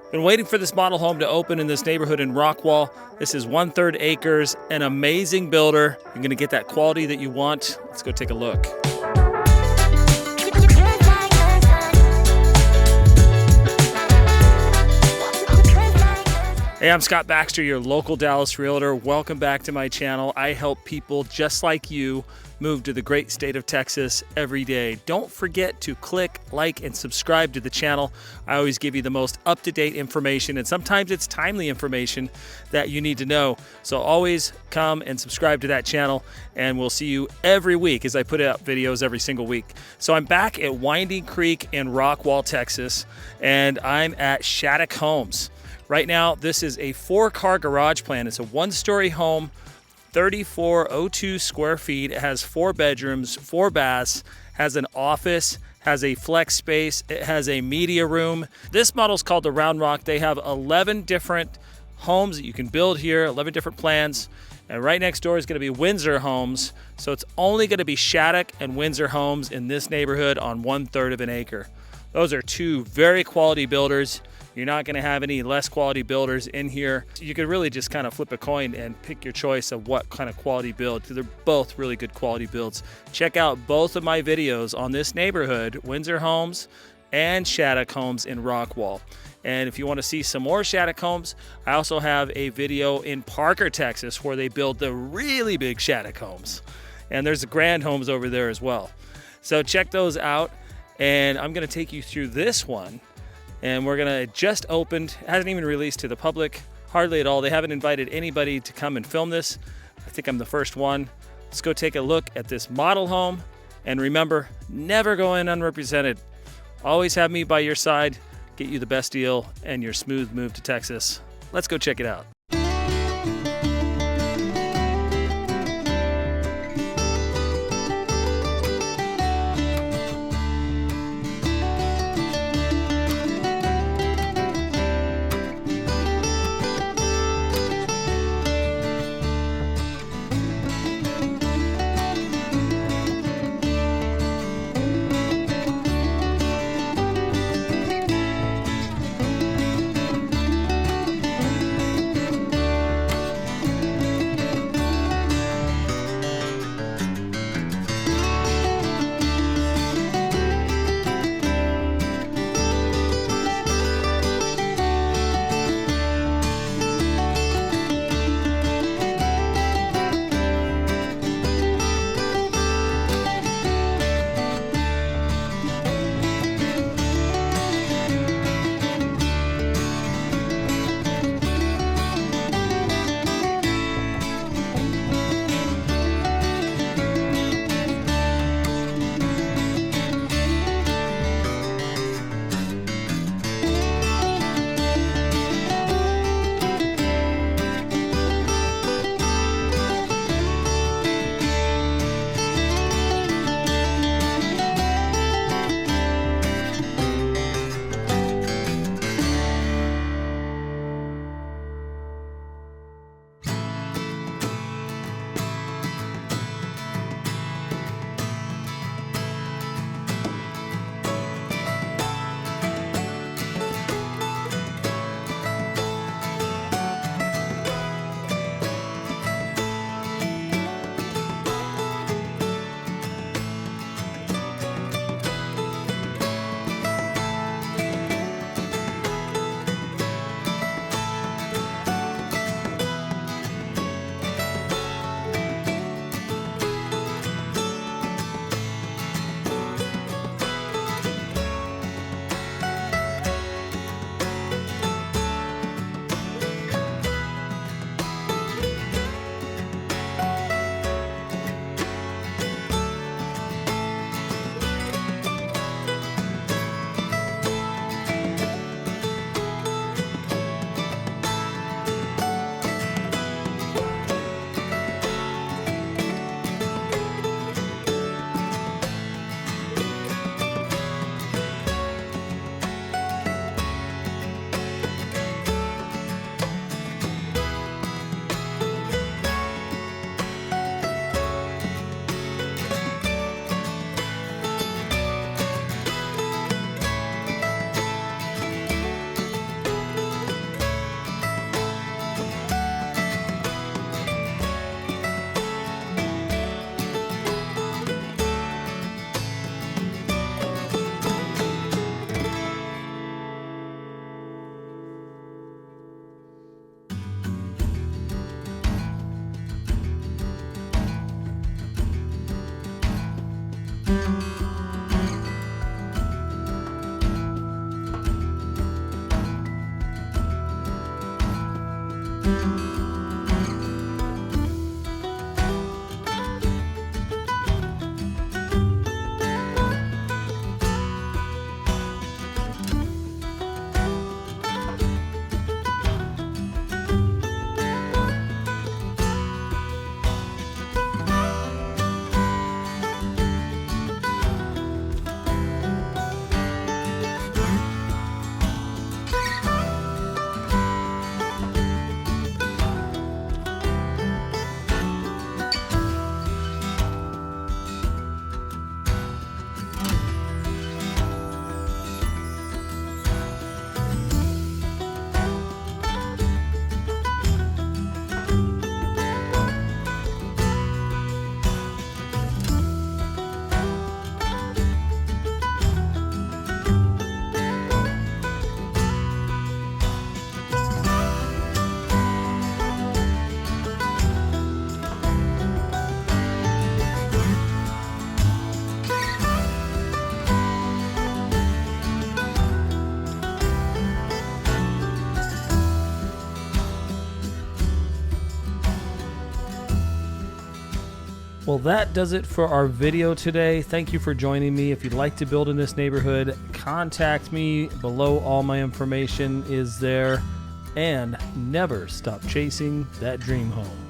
Been waiting for this model home to open in this neighborhood in Rockwall. This is 1/3 acres, an amazing builder. You're gonna get that quality that you want. Let's go take a look. Hey, I'm Scott Baxter, your local Dallas Realtor. Welcome back to my channel. I help people just like you move to the great state of Texas every day. Don't forget to click, like, and subscribe to the channel. I always give you the most up-to-date information, and sometimes it's timely information that you need to know. So always come and subscribe to that channel, and we'll see you every week as I put out videos every single week. So I'm back at Winding Creek in Rockwall, Texas, and I'm at Shaddock Homes. Right now, this is a 4-car garage plan. It's a 1-story home, 3,402 square feet. It has 4 bedrooms, 4 baths, has an office, has a flex space, it has a media room. This model is called the RoundRock. They have 11 different homes that you can build here, 11 different plans. And right next door is going to be Windsor Homes. So it's only going to be Shaddock and Windsor Homes in this neighborhood on 1/3 of an acre. Those are 2 very quality builders. You're not going to have any less quality builders in here. You could really just kind of flip a coin and pick your choice of what kind of quality build. They're both really good quality builds. Check out both of my videos on this neighborhood, Windsor Homes and Shaddock Homes in Rockwall. And if you want to see some more Shaddock Homes, I also have a video in Parker, Texas, where they build the really big Shaddock Homes. And there's the Grand Homes over there as well. So check those out. And I'm going to take you through this one. And we're gonna just opened, hasn't even released to the public, hardly at all. They haven't invited anybody to come and film this. I think I'm the first one. Let's go take a look at this model home. And remember, never go in unrepresented. Always have me by your side, get you the best deal and your smooth move to Texas. Let's go check it out. Well, that does it for our video today. Thank you for joining me. If you'd like to build in this neighborhood, contact me below. All my information is there. And never stop chasing that dream home.